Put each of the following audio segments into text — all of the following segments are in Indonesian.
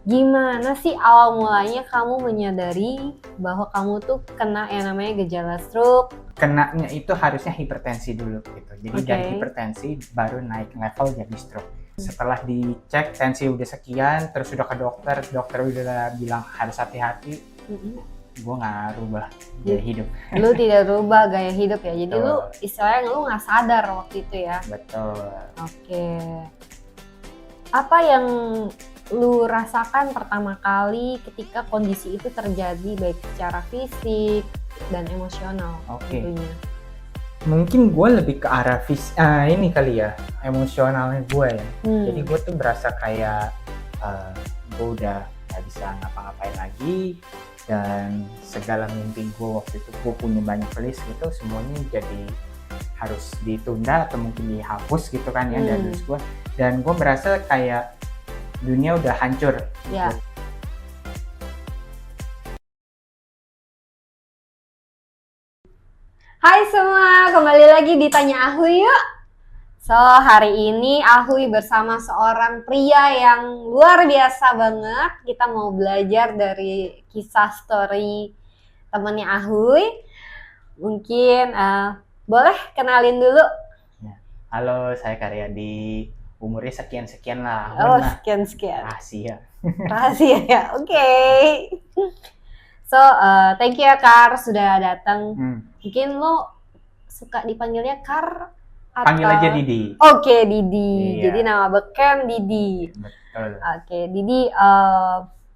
Gimana sih awal mulanya kamu menyadari bahwa kamu tuh kena yang namanya gejala stroke? Kenanya itu harusnya hipertensi dulu gitu. Jadi dari Oke. hipertensi baru naik level jadi stroke. Setelah dicek tensi udah sekian, terus udah ke dokter, dokter udah bilang harus hati-hati, Mhm. gue nggak rubah gaya hidup. Lu tidak rubah gaya hidup ya? Jadi lu Betul, istilahnya lu nggak sadar waktu itu ya? betul. Oke. Apa yang lu rasakan pertama kali ketika kondisi itu terjadi baik secara fisik dan emosional Oke. tentunya? Mungkin gue lebih ke arah ini kali ya, emosionalnya gue ya. Jadi gue tuh berasa kayak gue udah nggak bisa ngapa-ngapain lagi, dan segala mimpi gue waktu itu, gue punya banyak list gitu, semuanya jadi harus ditunda atau mungkin dihapus gitu kan ya dari list gue. Dan gue merasa kayak dunia udah hancur. Ya. Hai semua, kembali lagi di Tanya Ahuy yuk. So, hari ini Ahuy bersama seorang pria yang luar biasa banget. Kita mau belajar dari kisah story temannya Ahuy. Mungkin boleh kenalin dulu. Halo, saya Karyadi. Umurnya sekian-sekian lah. Oh, sekian-sekian. Rahasia. Rahasia ya, oke. So, thank you ya Kar sudah datang. Mungkin lo suka dipanggilnya Kar atau... Panggil aja Didi. Oke, Didi. Iya. Jadi nama beken Didi. Betul. Oke, Didi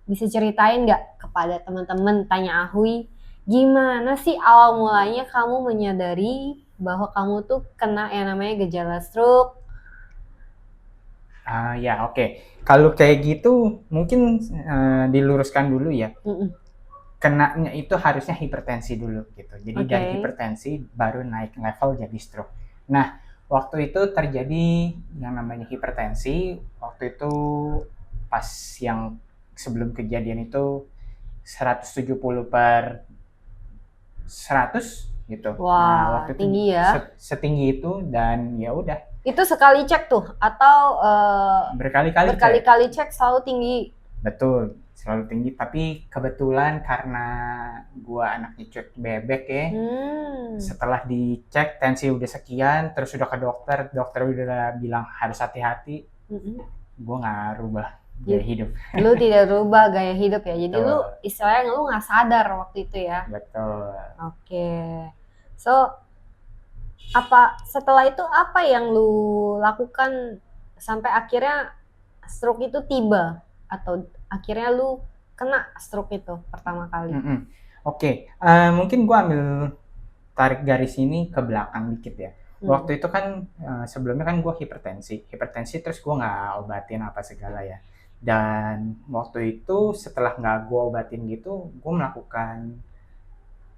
bisa ceritain nggak kepada teman-teman Tanya Ahuy, gimana sih awal mulanya kamu menyadari bahwa kamu tuh kena yang namanya gejala stroke? Ya, oke. Kalau kayak gitu mungkin diluruskan dulu ya. Kenanya itu harusnya hipertensi dulu gitu. Jadi dari hipertensi baru naik level jadi stroke. Nah, waktu itu terjadi yang namanya hipertensi. Waktu itu pas yang sebelum kejadian itu 170 per 100 gitu. Wah, nah, waktu tinggi itu ya. Setinggi itu, dan ya udah. Itu sekali cek tuh atau berkali-kali cek selalu tinggi? Betul, selalu tinggi. Tapi kebetulan karena gua anaknya cuek bebek ya, setelah dicek tensi udah sekian, terus udah ke dokter, dokter udah bilang harus hati-hati, gua nggak rubah gaya hidup. Lu tidak rubah gaya hidup ya? Jadi lu istilahnya lu nggak sadar waktu itu ya? Betul. Oke. So, setelah itu apa yang lu lakukan sampai akhirnya stroke itu tiba, atau akhirnya lu kena stroke itu pertama kali? Oke, mungkin gue ambil tarik garis ini ke belakang dikit ya. Waktu itu kan sebelumnya kan gue hipertensi terus gue nggak obatin apa segala ya. Dan waktu itu setelah nggak gue obatin gitu, gue melakukan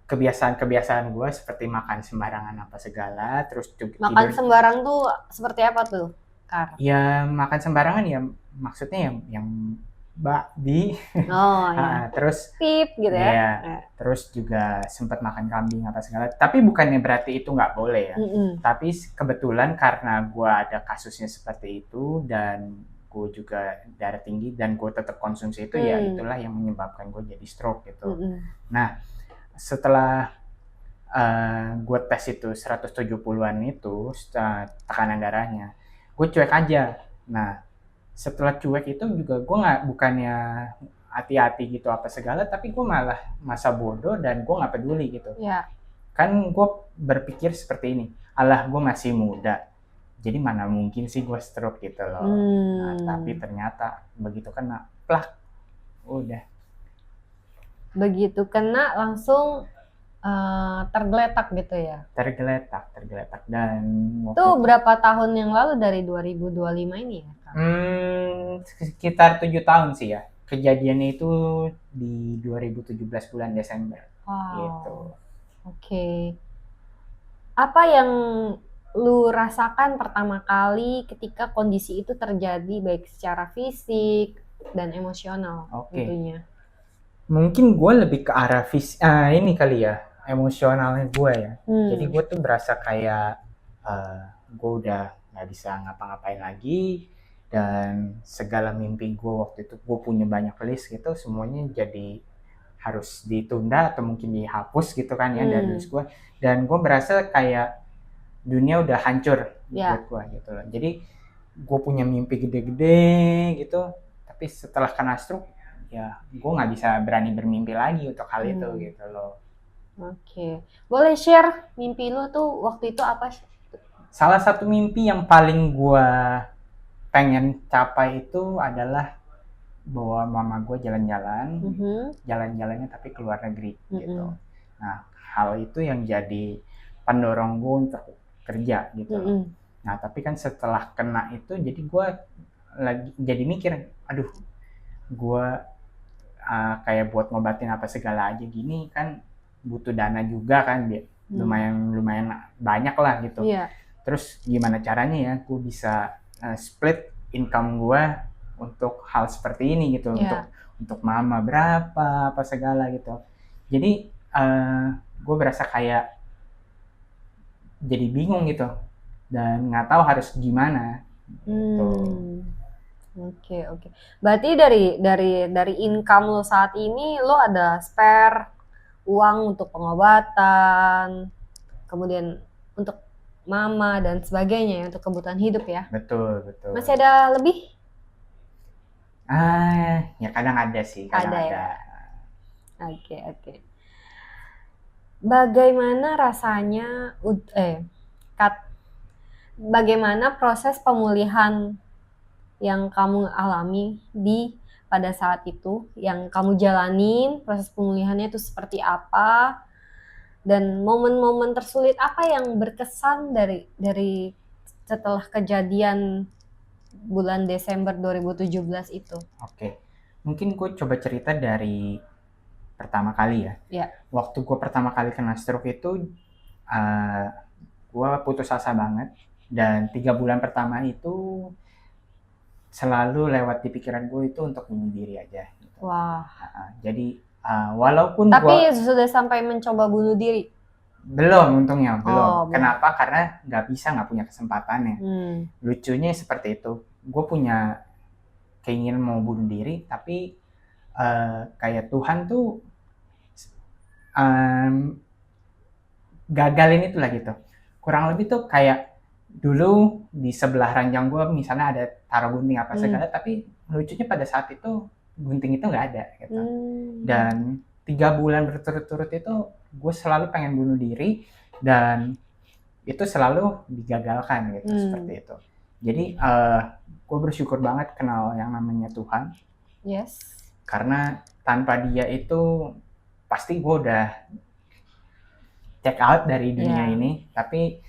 kebiasaan gue seperti makan sembarangan apa segala, terus makan sembarang tuh seperti apa tuh, Kar? Ya makan sembarangan ya, maksudnya yang babi. Ya. Terus pip gitu ya. Ya, terus juga sempat makan kambing apa segala. Tapi bukannya berarti itu nggak boleh ya. Tapi kebetulan karena gue ada kasusnya seperti itu, dan gue juga darah tinggi, dan gue tetap konsumsi itu, ya itulah yang menyebabkan gue jadi stroke gitu. Nah, setelah gue tes itu 170-an itu tekanan darahnya, gue cuek aja. Nah, setelah cuek itu juga gue bukannya hati-hati gitu apa segala, tapi gue malah masa bodoh dan gue nggak peduli gitu. Kan gue berpikir seperti ini, alah gue masih muda, jadi mana mungkin sih gue stroke gitu loh. Nah, tapi ternyata begitu kena plak, udah. Begitu kena langsung tergeletak gitu ya? Tergeletak. Dan itu berapa tahun yang lalu dari 2025 ini ya? Sekitar 7 tahun sih ya. Kejadiannya itu di 2017 bulan Desember. Gitu. Oke. Apa yang lu rasakan pertama kali ketika kondisi itu terjadi baik secara fisik dan emosional tentunya? Mungkin gue lebih ke arah ini kali ya, emosionalnya gue ya. Jadi gue tuh berasa kayak gue udah nggak bisa ngapa-ngapain lagi, dan segala mimpi gue waktu itu, gue punya banyak list gitu, semuanya jadi harus ditunda atau mungkin dihapus gitu kan ya dari list gue. Dan gue berasa kayak dunia udah hancur buat gue gitu loh. Jadi gue punya mimpi gede-gede gitu, tapi setelah kena stroke ya gue nggak bisa berani bermimpi lagi untuk hal itu gitu loh. Oke. Boleh share mimpi lu tuh waktu itu apa? Salah satu mimpi yang paling gue pengen capai itu adalah bawa mama gue jalan-jalan, jalan-jalannya tapi ke luar negeri gitu. Nah, hal itu yang jadi pendorong gue untuk kerja gitu. Nah, tapi kan setelah kena itu, jadi gue lagi jadi mikir, aduh, gue kayak buat ngobatin apa segala aja gini kan butuh dana juga kan, lumayan banyak lah gitu. Terus gimana caranya ya gue bisa split income gue untuk hal seperti ini gitu, untuk mama berapa apa segala gitu. Jadi gue berasa kayak jadi bingung gitu dan nggak tahu harus gimana. Oke. Berarti dari income lo saat ini lo ada spare uang untuk pengobatan, kemudian untuk mama dan sebagainya ya, untuk kebutuhan hidup ya. Betul. Masih ada lebih? Ya kadang ada sih, kadang ada. Ya? Oke. Bagaimana rasanya bagaimana proses pemulihan yang kamu alami pada saat itu, yang kamu jalanin, proses pemulihannya itu seperti apa, dan momen-momen tersulit apa yang berkesan dari setelah kejadian bulan Desember 2017 itu? Oke. Mungkin gue coba cerita dari pertama kali ya. Waktu gue pertama kali kena stroke itu, gue putus asa banget. Dan 3 bulan pertama itu selalu lewat di pikiran gue itu untuk bunuh diri aja. Gitu. Wah. Jadi walaupun tapi sudah sampai mencoba bunuh diri? Belum, untungnya belum. Kenapa? Karena nggak punya kesempatannya. Lucunya seperti itu. Gue punya keinginan mau bunuh diri, tapi kayak Tuhan tuh gagalin itulah gitu. Kurang lebih tuh kayak dulu di sebelah ranjang gue misalnya ada taruh gunting apa segala, tapi lucunya pada saat itu gunting itu nggak ada gitu. Dan 3 bulan berturut-turut itu gue selalu pengen bunuh diri dan itu selalu digagalkan gitu, seperti itu. Jadi gue bersyukur banget kenal yang namanya Tuhan. Karena tanpa dia itu pasti gue udah check out dari dunia ini. Tapi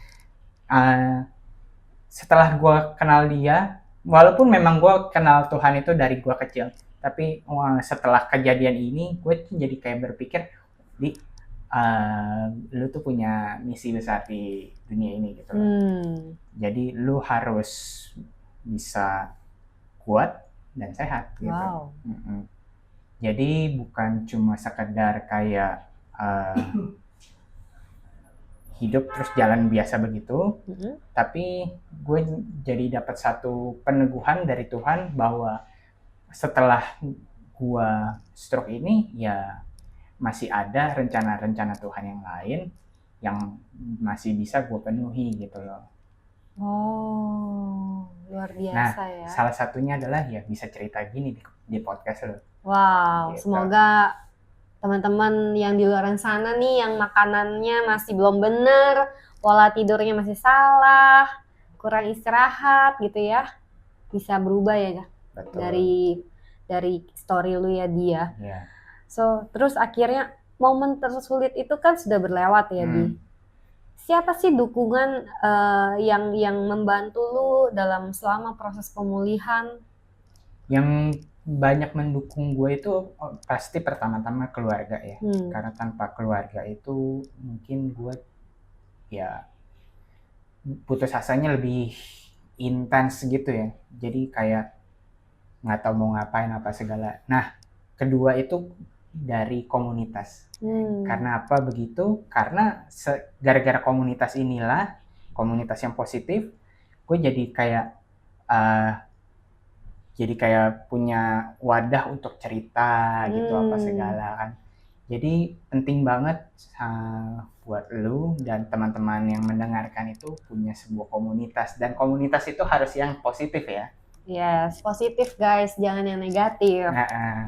setelah gue kenal dia, walaupun memang gue kenal Tuhan itu dari gue kecil, tapi setelah kejadian ini gue jadi kayak berpikir, lu tuh punya misi besar di dunia ini gitu. Jadi lu harus bisa kuat dan sehat gitu. Jadi bukan cuma sekedar kayak hidup terus jalan biasa begitu, tapi gue jadi dapat satu peneguhan dari Tuhan bahwa setelah gue stroke ini ya masih ada rencana-rencana Tuhan yang lain yang masih bisa gue penuhi gitu loh. Luar biasa ya. Salah satunya adalah ya bisa cerita gini di podcast lo. Wow, gitu. Semoga teman-teman yang di luar sana nih yang makanannya masih belum bener, pola tidurnya masih salah, kurang istirahat gitu ya, bisa berubah ya. Betul. Dari story lu ya dia. So terus akhirnya momen tersulit itu kan sudah berlewat ya Di. Siapa sih dukungan yang membantu lu selama proses pemulihan? Yang banyak mendukung gue itu pasti pertama-tama keluarga ya. Karena tanpa keluarga itu mungkin gue ya putus asanya lebih intens gitu ya. Jadi kayak nggak tahu mau ngapain apa segala. Nah, kedua itu dari komunitas. Karena apa begitu? Karena gara-gara komunitas inilah, komunitas yang positif, gue jadi kayak jadi kayak punya wadah untuk cerita gitu apa segala kan. Jadi penting banget buat lu dan teman-teman yang mendengarkan itu punya sebuah komunitas, dan komunitas itu harus yang positif ya. Yes, positif guys, jangan yang negatif.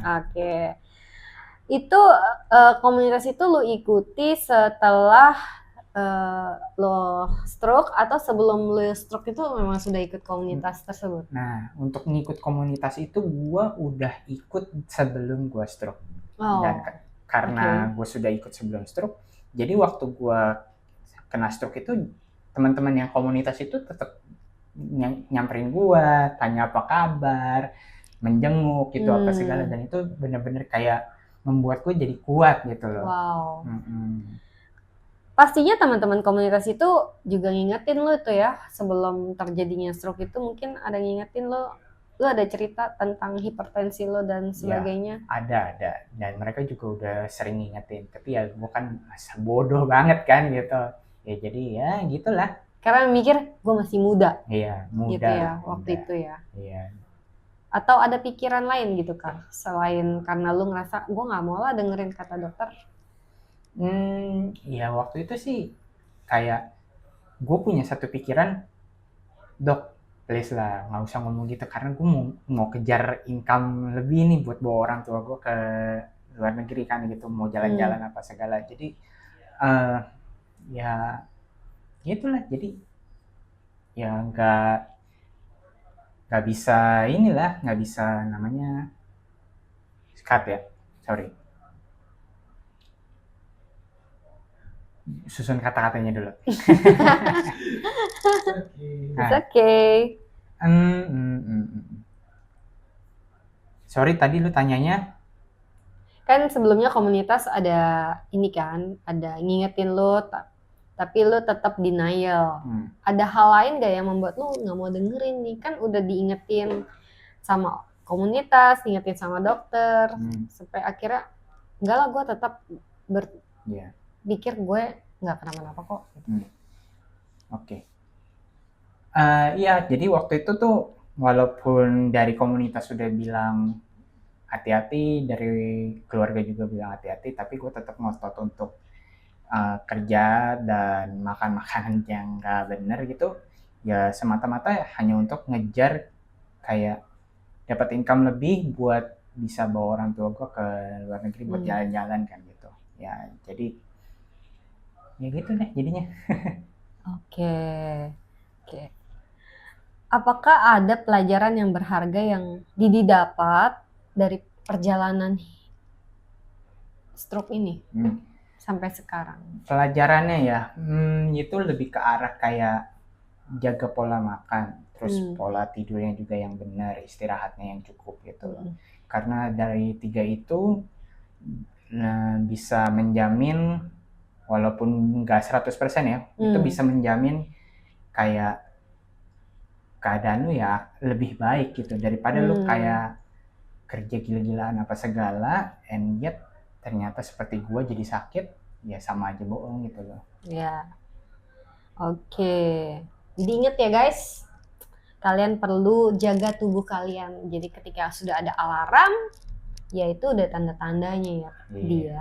Oke. Itu komunitas itu lu ikuti setelah lo stroke atau sebelum lo stroke itu memang sudah ikut komunitas tersebut? Nah, untuk ngikut komunitas itu gua udah ikut sebelum gua stroke. Dan karena gue sudah ikut sebelum stroke, jadi waktu gue kena stroke itu teman-teman yang komunitas itu tetap nyamperin gue, tanya apa kabar, menjenguk gitu apa segala, dan itu bener-bener kayak membuat gue jadi kuat gitu loh. Wow. Pastinya teman-teman komunitas itu juga ngingetin lo itu ya, sebelum terjadinya stroke itu mungkin ada ngingetin lo ada cerita tentang hipertensi lo dan sebagainya? Ya, ada, dan mereka juga udah sering ngingetin, tapi ya gue kan masa bodoh banget kan gitu, ya jadi ya gitulah. Karena mikir gue masih muda. Iya, muda. Gitu ya, waktu itu ya. Iya. Atau ada pikiran lain gitu kan, selain karena lu ngerasa gue nggak mau lah dengerin kata dokter? Ya waktu itu sih kayak gue punya satu pikiran, dok please lah nggak usah ngomong gitu, karena gue mau kejar income lebih nih buat bawa orang tua gue ke luar negeri kan gitu, mau jalan-jalan apa segala. Jadi ya gitulah, jadi ya nggak bisa inilah, nggak bisa namanya cut ya, sorry, susun kata-katanya dulu. It's okay. Sorry, tadi lu tanyanya? Kan sebelumnya komunitas ada ini kan, ada ngingetin lu, tapi lu tetap denial. Ada hal lain gak yang membuat lu nggak mau dengerin nih? Kan udah diingetin sama komunitas, diingetin sama dokter, sampai akhirnya enggak lah, gue tetap pikir gue nggak kenapa-napa kok. Oke. Iya, jadi waktu itu tuh walaupun dari komunitas sudah bilang hati-hati, dari keluarga juga bilang hati-hati, tapi gue tetap ngotot untuk kerja dan makan makanan yang gak bener gitu, ya semata-mata hanya untuk ngejar kayak dapat income lebih buat bisa bawa orang tua gue ke luar negeri buat jalan-jalan kan gitu ya. Jadi ya gitu deh jadinya. Oke. Apakah ada pelajaran yang berharga yang Didi dapat dari perjalanan stroke ini sampai sekarang? Pelajarannya ya, itu lebih ke arah kayak jaga pola makan, terus pola tidurnya juga yang benar, istirahatnya yang cukup gitu loh. Karena dari 3 itu bisa menjamin, walaupun nggak 100% ya, itu bisa menjamin kayak keadaan lu ya lebih baik gitu, daripada lu kayak kerja gila-gilaan apa segala, and yet ternyata seperti gue jadi sakit, ya sama aja bohong gitu loh. Ya, oke. Jadi inget ya guys, kalian perlu jaga tubuh kalian. Jadi ketika sudah ada alarm, ya itu udah tanda-tandanya ya dia.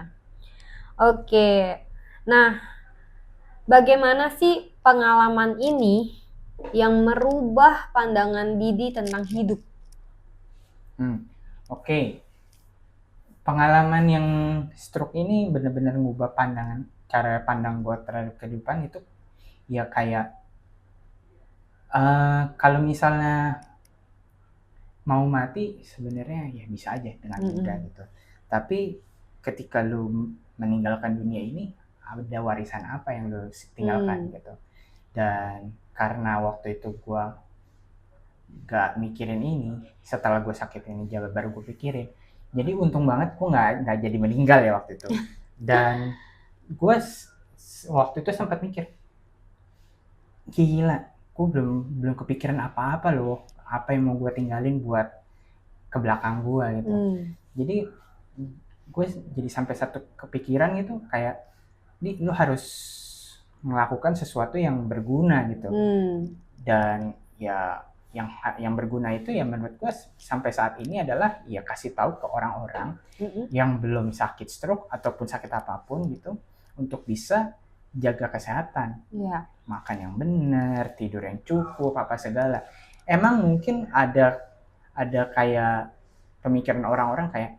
Oke. Nah, bagaimana sih pengalaman ini yang merubah pandangan Didi tentang hidup? Oke. Pengalaman yang stroke ini benar-benar ngubah cara pandang gue terhadap kehidupan itu ya kayak kalau misalnya mau mati sebenarnya ya bisa aja dengan mudah gitu. Tapi ketika lu meninggalkan dunia ini, ada warisan apa yang lu tinggalkan gitu. Dan karena waktu itu gue gak mikirin ini, setelah gue sakit ini baru gue pikirin. Jadi untung banget gue nggak jadi meninggal ya waktu itu. Dan gue waktu itu sempat mikir, gila, gue belum kepikiran apa-apa loh, apa yang mau gue tinggalin buat ke belakang gue gitu. Jadi gue jadi sampai satu kepikiran gitu, kayak lu harus melakukan sesuatu yang berguna gitu. Dan ya yang berguna itu ya menurut gue sampai saat ini adalah ya kasih tahu ke orang-orang yang belum sakit stroke ataupun sakit apapun gitu untuk bisa jaga kesehatan. Makan yang benar, tidur yang cukup, apa segala. Emang mungkin ada kayak pemikiran orang-orang kayak,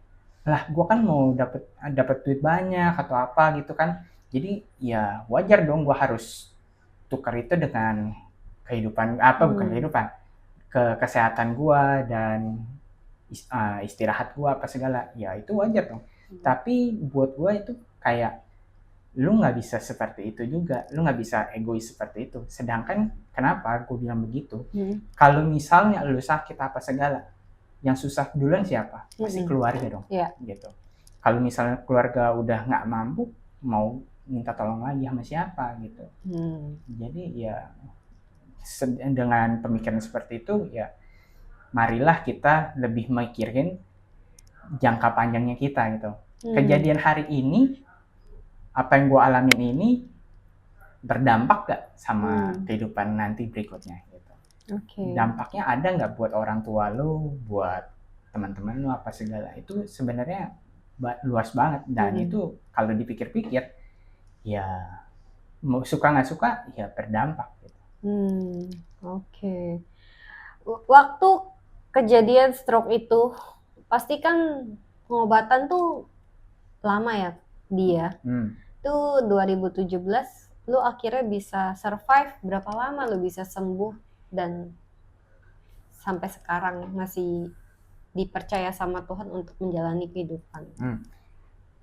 lah gue kan mau dapat duit banyak atau apa gitu kan. Jadi ya wajar dong gue harus tukar itu dengan kehidupan bukan kehidupan, ke kesehatan gue dan istirahat gue apa segala, ya itu wajar dong. Tapi buat gue itu kayak lu nggak bisa seperti itu juga, lu nggak bisa egois seperti itu. Sedangkan kenapa gue bilang begitu? Kalau misalnya lu sakit apa segala, yang susah duluan siapa? Pasti keluarga dong, gitu. Kalau misalnya keluarga udah nggak mampu, mau minta tolong lagi sama siapa gitu. Jadi ya dengan pemikiran seperti itu ya marilah kita lebih mikirin jangka panjangnya kita gitu. Kejadian hari ini, apa yang gue alamin ini berdampak gak sama kehidupan nanti berikutnya gitu. Dampaknya ada nggak buat orang tua lo, buat teman-teman lo apa segala, itu sebenarnya luas banget. Dan itu kalau dipikir-pikir ya mau suka nggak suka ya berdampak gitu. Waktu kejadian stroke itu pasti kan pengobatan tuh lama ya dia. Itu 2017 lu akhirnya bisa survive berapa lama lu bisa sembuh dan sampai sekarang masih dipercaya sama Tuhan untuk menjalani kehidupan.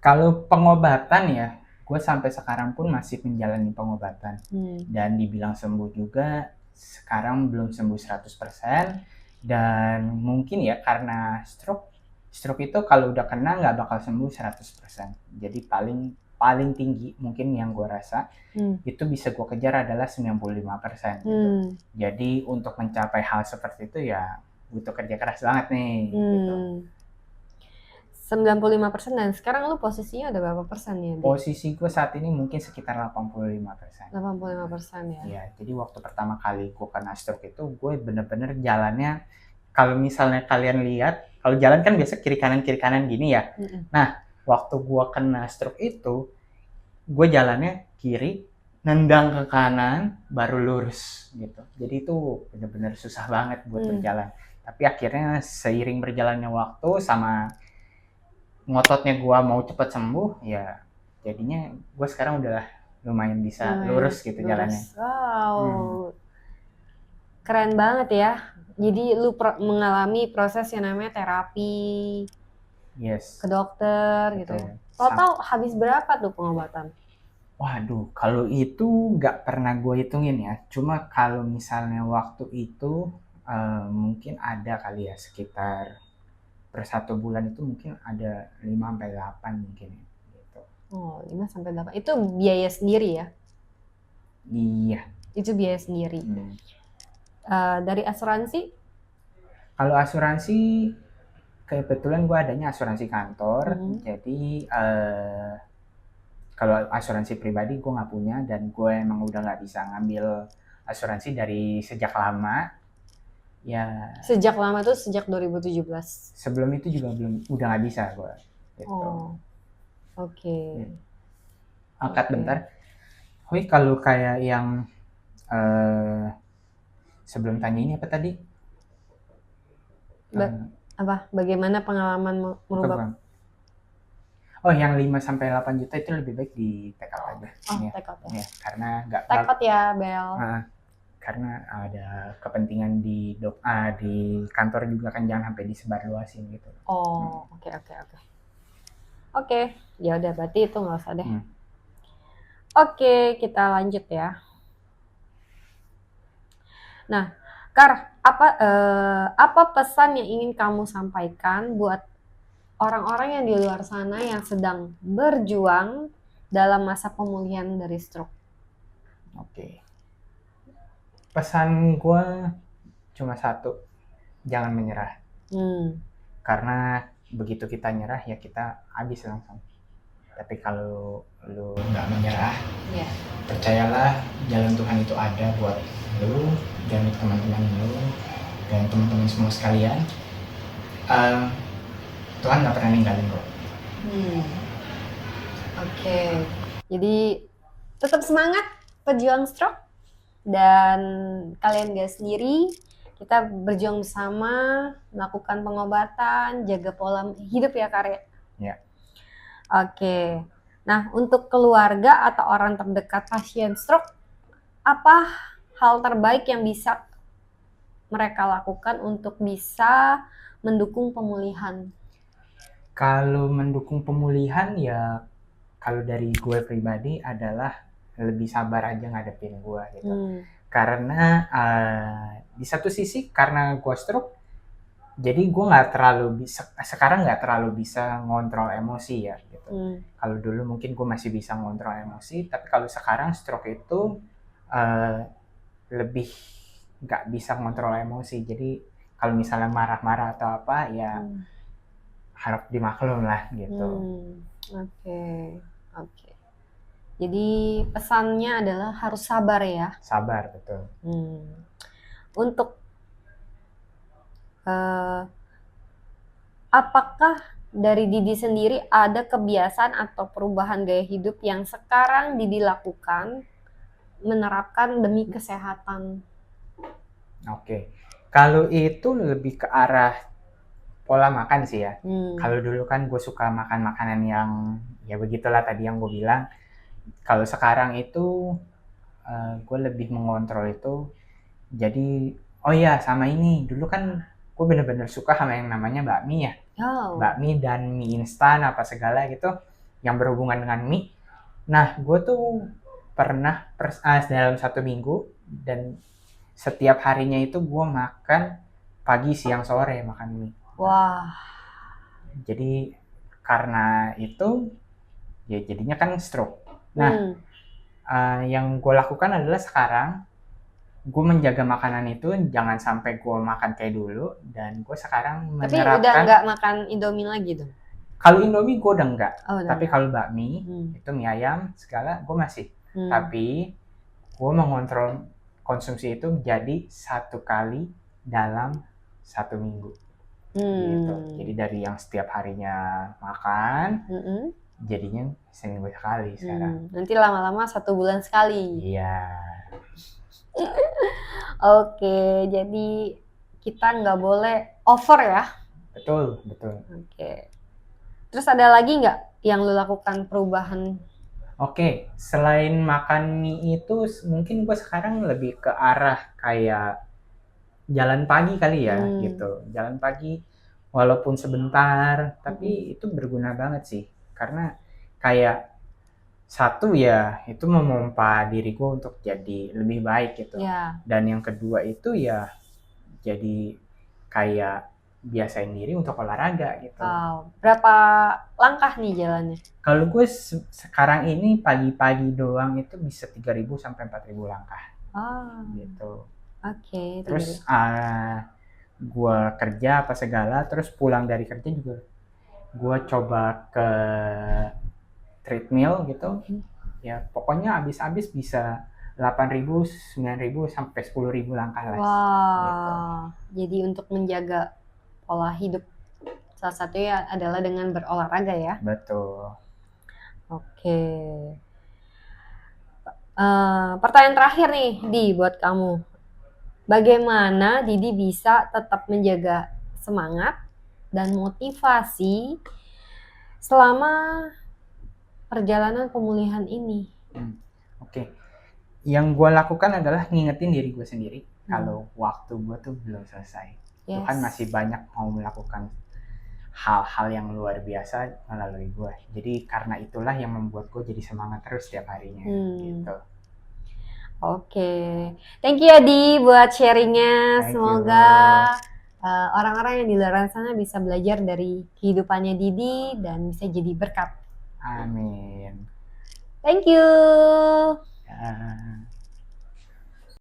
Kalau pengobatan ya, gue sampai sekarang pun masih menjalani pengobatan. Dan dibilang sembuh juga, sekarang belum sembuh 100%. Dan mungkin ya karena stroke itu kalau udah kena nggak bakal sembuh 100%. Jadi paling tinggi mungkin yang gue rasa itu bisa gue kejar adalah 95% gitu. Jadi untuk mencapai hal seperti itu ya butuh kerja keras banget nih gitu. 95% dan sekarang lu posisinya ada berapa persen ya? Posisi gue saat ini mungkin sekitar 85%. 85% ya? Iya, jadi waktu pertama kali gue kena stroke itu gue bener-bener jalannya, kalau misalnya kalian lihat, kalau jalan kan biasa kiri kanan gini ya. Nah, waktu gue kena stroke itu, gue jalannya kiri, nendang ke kanan, baru lurus gitu. Jadi itu bener-bener susah banget buat berjalan. Tapi akhirnya seiring berjalannya waktu sama ngototnya gue mau cepet sembuh, ya jadinya gue sekarang udah lumayan bisa lurus gitu jalannya. Wow, keren banget ya. Jadi lu mengalami proses yang namanya terapi, ke dokter. Betul. Gitu ya. Total habis berapa tuh pengobatan? Waduh, kalau itu nggak pernah gue hitungin ya. Cuma kalau misalnya waktu itu mungkin ada kali ya sekitar per 1 bulan itu mungkin ada 5-8 mungkin gitu. 5-8. Itu biaya sendiri ya? Iya. Itu biaya sendiri. Dari asuransi? Kalau asuransi kebetulan gue adanya asuransi kantor. Jadi kalau asuransi pribadi gue nggak punya dan gue emang udah nggak bisa ngambil asuransi dari sejak lama. Ya. Sejak lama tuh sejak 2017. Sebelum itu juga udah nggak bisa gue. Gitu. Angkat bentar. Hoi, kalau kayak yang sebelum tanya ini apa tadi? Apa? Bagaimana pengalaman merubah? Yang 5-8 juta itu lebih baik di take out aja. Take out ya. Karena nggak. Take out ya, Bel. Karena ada kepentingan di kantor juga kan, jangan sampai disebarluasin gitu. Oke. Ya udah, berarti itu nggak usah deh. Oke, kita lanjut ya. Nah, Kar, apa pesan yang ingin kamu sampaikan buat orang-orang yang di luar sana yang sedang berjuang dalam masa pemulihan dari stroke? Pesan gue cuma satu, jangan menyerah. Karena begitu kita nyerah ya kita habis langsung. Tapi kalau lu nggak menyerah, percayalah jalan Tuhan itu ada buat lu dan teman-teman lu. dan teman-teman semua sekalian, Tuhan nggak pernah ninggalin gue. Oke. Jadi tetap semangat pejuang stroke, dan kalian gak sendiri. Kita berjuang bersama, melakukan pengobatan, jaga pola hidup ya Karya. Ya. Oke. Nah, untuk keluarga atau orang terdekat pasien stroke, apa hal terbaik yang bisa mereka lakukan untuk bisa mendukung pemulihan? Kalau mendukung pemulihan ya, kalau dari gue pribadi adalah lebih sabar aja ngadepin gue gitu. Karena di satu sisi karena gue stroke, jadi gue sekarang nggak terlalu bisa ngontrol emosi ya gitu. Kalau dulu mungkin gue masih bisa ngontrol emosi, tapi kalau sekarang stroke itu lebih nggak bisa ngontrol emosi. Jadi kalau misalnya marah-marah atau apa ya harap dimaklum lah gitu. Oke. Jadi pesannya adalah harus sabar ya. Sabar, betul. Untuk apakah dari Didi sendiri ada kebiasaan atau perubahan gaya hidup yang sekarang Didi lakukan menerapkan demi kesehatan? Oke. Kalau itu lebih ke arah pola makan sih ya. Kalau dulu kan gue suka makan makanan yang ya begitulah tadi yang gue bilang. Kalau sekarang itu gue lebih mengontrol itu. Jadi oh ya sama ini, dulu kan gue bener-bener suka sama yang namanya bakmi ya. Bakmi dan mie instan apa segala gitu yang berhubungan dengan mie. Nah gue tuh pernah dalam 1 minggu, dan setiap harinya itu gue makan pagi, siang, sore makan mie. Wah. Jadi karena itu ya jadinya kan stroke. Nah yang gue lakukan adalah sekarang gue menjaga makanan itu jangan sampai gue makan kayak dulu, dan gue sekarang menerapkan. Tapi udah nggak makan Indomie lagi dong? Kalau Indomie gue udah enggak, tapi kalau bakmi itu mie ayam segala gue masih. Tapi gue mengontrol konsumsi itu jadi 1 kali dalam 1 minggu. Gitu. Jadi dari yang setiap harinya makan, jadinya seminggu sekali sekarang. Nanti lama-lama 1 bulan sekali. Iya. Oke, jadi kita nggak boleh over ya? Betul. Oke. Terus ada lagi nggak yang lo lakukan perubahan? Oke, selain makan mie itu mungkin gue sekarang lebih ke arah kayak jalan pagi kali ya gitu. Jalan pagi walaupun sebentar, tapi itu berguna banget sih. Karena kayak satu ya itu memompa diri gue untuk jadi lebih baik gitu. Dan yang kedua itu ya jadi kayak biasain diri untuk olahraga gitu. Berapa langkah nih jalannya? Kalau gue sekarang ini pagi-pagi doang itu bisa 3.000 sampai 4.000 langkah. Gitu. Oke. Terus gue kerja apa segala, terus pulang dari kerja juga gue coba ke treadmill gitu. Ya pokoknya abis-abis bisa 8.000, 9.000 sampai 10.000 langkah lah. Gitu. Jadi untuk menjaga pola hidup salah satunya adalah dengan berolahraga ya. Betul. Oke. Pertanyaan terakhir nih Di buat kamu. Bagaimana Didi bisa tetap menjaga semangat dan motivasi selama perjalanan pemulihan ini? Oke. Yang gue lakukan adalah ngingetin diri gue sendiri kalau waktu gue tuh belum selesai. Tuhan masih banyak mau melakukan hal-hal yang luar biasa melalui gue. Jadi karena itulah yang membuat gue jadi semangat terus setiap harinya. Gitu. Oke. Thank you ya Di buat sharingnya. Semoga orang-orang yang di luar sana bisa belajar dari kehidupannya Didi dan bisa jadi berkat. Amin. Thank you.